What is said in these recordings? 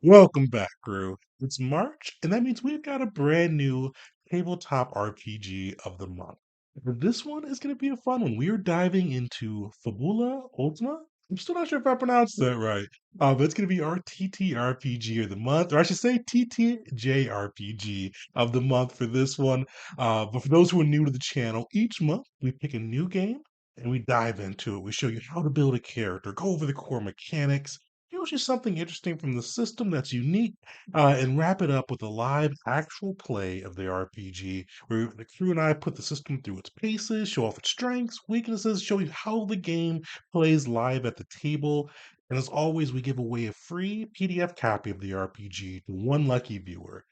Welcome back, crew. It's March, and that means we've got a brand new tabletop RPG of the month. And this one is going to be a fun one. We are diving into Fabula Ultima. I'm still not sure if I pronounced that right, but it's going to be our TTRPG of the month, or I should say TTJRPG of the month for this one. But for those who are new to the channel, each month we pick a new game and we dive into it. We show you how to build a character, go over the core mechanics, usually something interesting from the system that's unique, and wrap it up with a live actual play of the RPG, where the crew and I put the system through its paces, show off its strengths, weaknesses, show you how the game plays live at the table. And as always, we give away a free PDF copy of the RPG to one lucky viewer.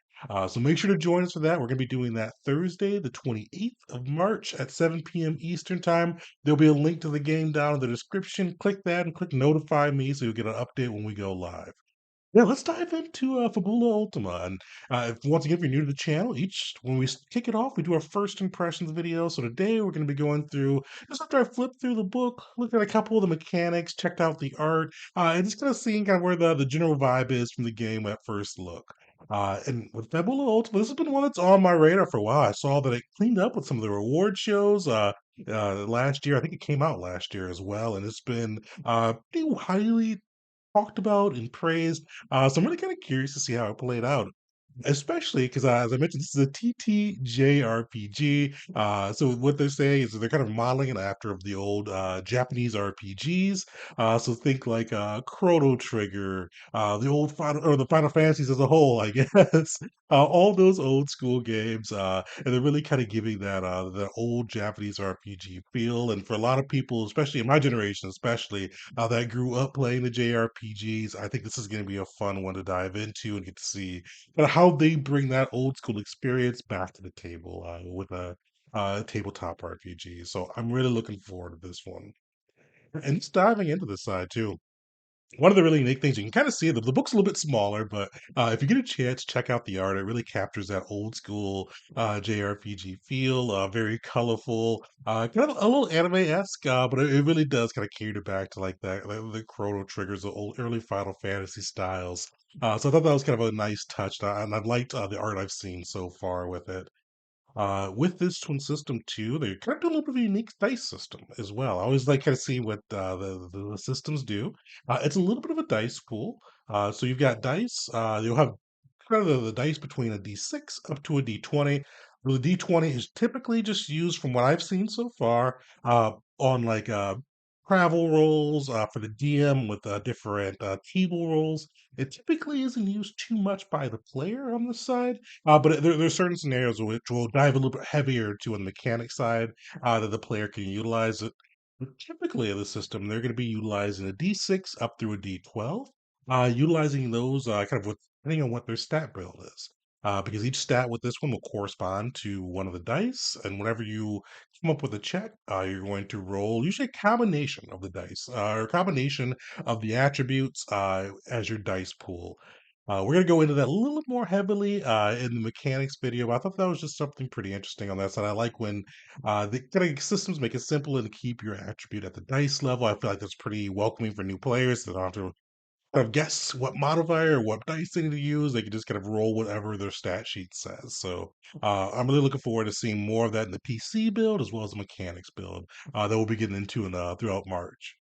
So make sure to join us for that. We're going to be doing that Thursday, the 28th of March at 7 p.m. Eastern Time. There'll be a link to the game down in the description. Click that and click notify me so you'll get an update when we go live. Yeah, let's dive into Fabula Ultima. And once again, if you're new to the channel, each when we kick it off, we do our first impressions video. So today we're going to be going through just after I flipped through the book, looked at a couple of the mechanics, checked out the art, and just kind of seeing kind of where the general vibe is from the game at first look. And with Fabula Ultima, this has been one that's on my radar for a while. I saw that it cleaned up with some of the reward shows. Last year, I think it came out last year as well, and it's been pretty highly talked about and praised. So I'm really kind of curious to see how it played out. Especially because, as I mentioned, this is a TTJRPG. So what they're saying is that they're kind of modeling it after of the old Japanese RPGs. So think like Chrono Trigger, the old Final or the Final Fantasies as a whole, I guess. All those old school games, and they're really kind of giving that old Japanese RPG feel. And for a lot of people, especially in my generation, especially that grew up playing the JRPGs, I think this is going to be a fun one to dive into and get to see how they bring that old school experience back to the table with a tabletop RPG. So I'm really looking forward to this one. And just diving into this side too. One of the really unique things you can kind of see the book's a little bit smaller, but if you get a chance, check out the art. It really captures that old school JRPG feel, very colorful, kind of a little anime esque, but it really does kind of cater back to like that the Chrono Triggers, the old early Final Fantasy styles. So I thought that was kind of a nice touch, and I liked the art I've seen so far with it. With this twin system too, they kind of do a little bit of a unique dice system as well. I always like kind of see what the systems do. It's a little bit of a dice pool. So you've got dice. You'll have kind of the dice between a D6 up to a D20. The D20 is typically just used, from what I've seen so far, on like travel rolls for the DM with different table rolls. It typically isn't used too much by the player on the side, but there's certain scenarios which will dive a little bit heavier to on the mechanic side that the player can utilize it. But typically, in the system, they're going to be utilizing a D6 up through a D12, utilizing those kind of depending on what their stat build is. Because each stat with this one will correspond to one of the dice, and whenever you come up with a check, you're going to roll usually a combination of the dice, or a combination of the attributes as your dice pool. We're going to go into that a little more heavily in the mechanics video, but I thought that was just something pretty interesting on that side. I like when the kind of systems make it simple to keep your attribute at the dice level. I feel like that's pretty welcoming for new players. They don't have to kind of guess what modifier or what dice they need to use. They can just kind of roll whatever their stat sheet says. So I'm really looking forward to seeing more of that in the PC build as well as the mechanics build that we'll be getting into throughout March.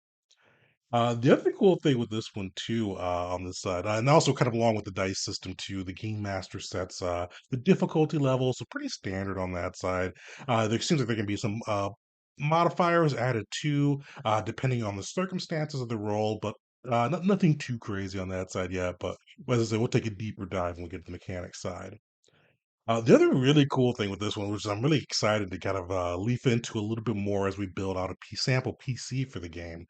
The other cool thing with this one too, on this side, and also kind of along with the dice system too, the game master sets the difficulty levels, so pretty standard on that side. There seems like there can be some modifiers added too, depending on the circumstances of the role, but nothing too crazy on that side yet. But as I say, we'll take a deeper dive when we get to the mechanics side. The other really cool thing with this one, which I'm really excited to kind of leaf into a little bit more as we build out a sample PC for the game,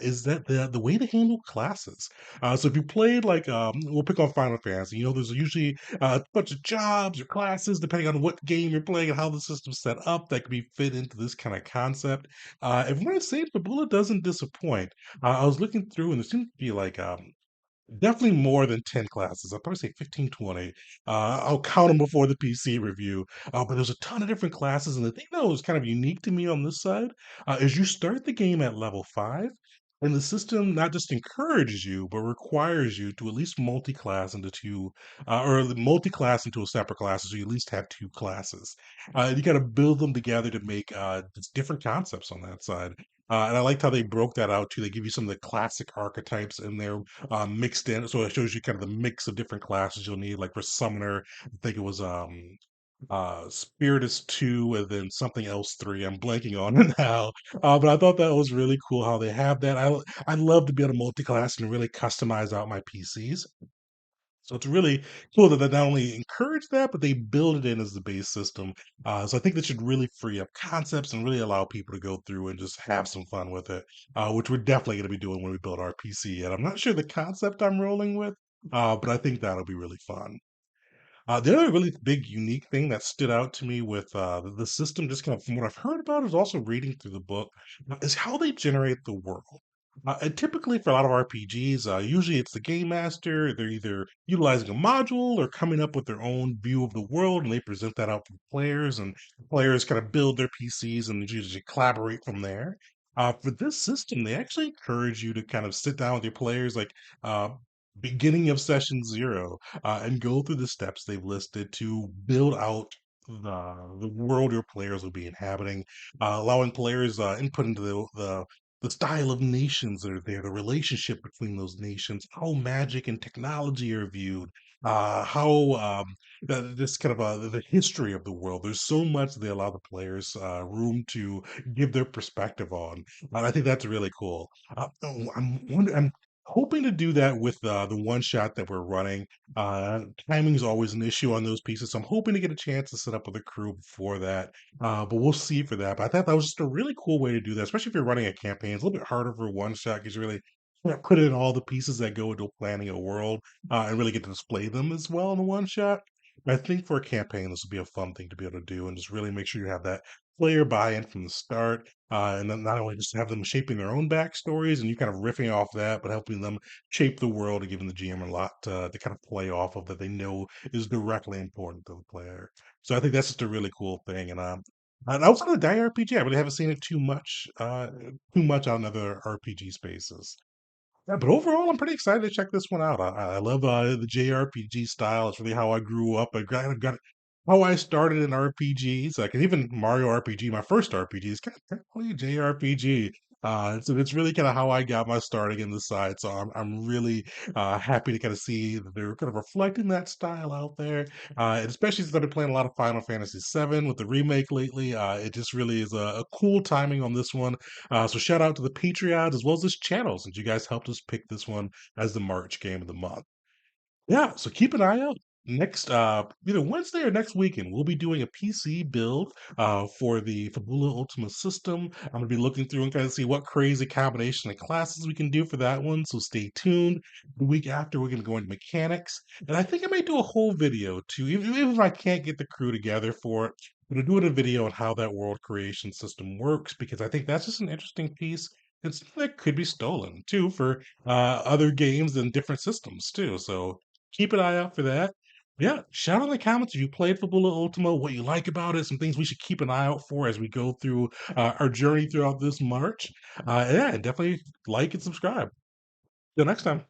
is that the way to handle classes. So if you played like, we'll pick on Final Fantasy, there's usually a bunch of jobs or classes, depending on what game you're playing and how the system's set up, that could be fit into this kind of concept. And when I say Fabula doesn't disappoint, I was looking through and there seems to be like definitely more than 10 classes. I'll probably say 15, 20. I'll count them before the PC review. But there's a ton of different classes. And the thing that was kind of unique to me on this side is you start the game at level 5. And the system not just encourages you, but requires you to at least multi-class into two, multi-class into a separate class, so you at least have two classes. And you got to build them together to make just different concepts on that side. And I liked how they broke that out too. They give you some of the classic archetypes in there mixed in, so it shows you kind of the mix of different classes you'll need. Like for summoner, I think it was Spiritus 2 and then something else 3. I'm blanking on it now. But I thought that was really cool how they have that. I love to be able to multi-class and really customize out my PCs. So it's really cool that they not only encourage that, but they build it in as the base system. So I think that should really free up concepts and really allow people to go through and just have some fun with it, which we're definitely going to be doing when we build our PC. And I'm not sure the concept I'm rolling with, but I think that'll be really fun. The other really big unique thing that stood out to me with the system, just kind of from what I've heard about, is also reading through the book, is how they generate the world. And typically, for a lot of RPGs, usually it's the game master. They're either utilizing a module or coming up with their own view of the world, and they present that out to players, and players kind of build their PCs and usually collaborate from there. For this system, they actually encourage you to kind of sit down with your players, like uh, beginning of session zero, and go through the steps they've listed to build out the world your players will be inhabiting, allowing players input into the style of nations that are there, the relationship between those nations, how magic and technology are viewed, how this kind of the history of the world. There's so much they allow the players room to give their perspective on, and I think that's really cool. I'm hoping to do that with the one shot that we're running. Timing is always an issue on those pieces, so I'm hoping to get a chance to set up with a crew before that. But we'll see for that. But I thought that was just a really cool way to do that, especially if you're running a campaign. It's a little bit harder for one shot because you really can't put in all the pieces that go into planning a world and really get to display them as well in a one shot. But I think for a campaign, this would be a fun thing to be able to do and just really make sure you have that player buy-in from the start, and then not only just have them shaping their own backstories and you kind of riffing off that, but helping them shape the world and giving the GM a lot to kind of play off of that they know is directly important to the player. So I think that's just a really cool thing. And outside of die RPG, I really haven't seen it too much on other RPG spaces. Yeah, but overall, I'm pretty excited to check this one out. I love the JRPG style. It's really how I grew up. I got how I started in RPGs. Like, and even Mario RPG, my first RPG is kind of technically JRPG. So it's really kind of how I got my starting in the side. So I'm really happy to kind of see that they're kind of reflecting that style out there. And especially since I've been playing a lot of Final Fantasy VII with the remake lately. It just really is a cool timing on this one. So shout out to the Patreons as well as this channel since you guys helped us pick this one as the March game of the month. Yeah, so keep an eye out. Next, either Wednesday or next weekend, we'll be doing a PC build for the Fabula Ultima system. I'm going to be looking through and kind of see what crazy combination of classes we can do for that one. So stay tuned. The week after, we're going to go into mechanics. And I think I might do a whole video too, even if I can't get the crew together for it. I'm going to do it a video on how that world creation system works because I think that's just an interesting piece. It's that could be stolen too for other games and different systems too. So keep an eye out for that. Yeah, shout out in the comments if you played Fabula Ultima, what you like about it, some things we should keep an eye out for as we go through our journey throughout this March. Yeah, and definitely like and subscribe. Till next time.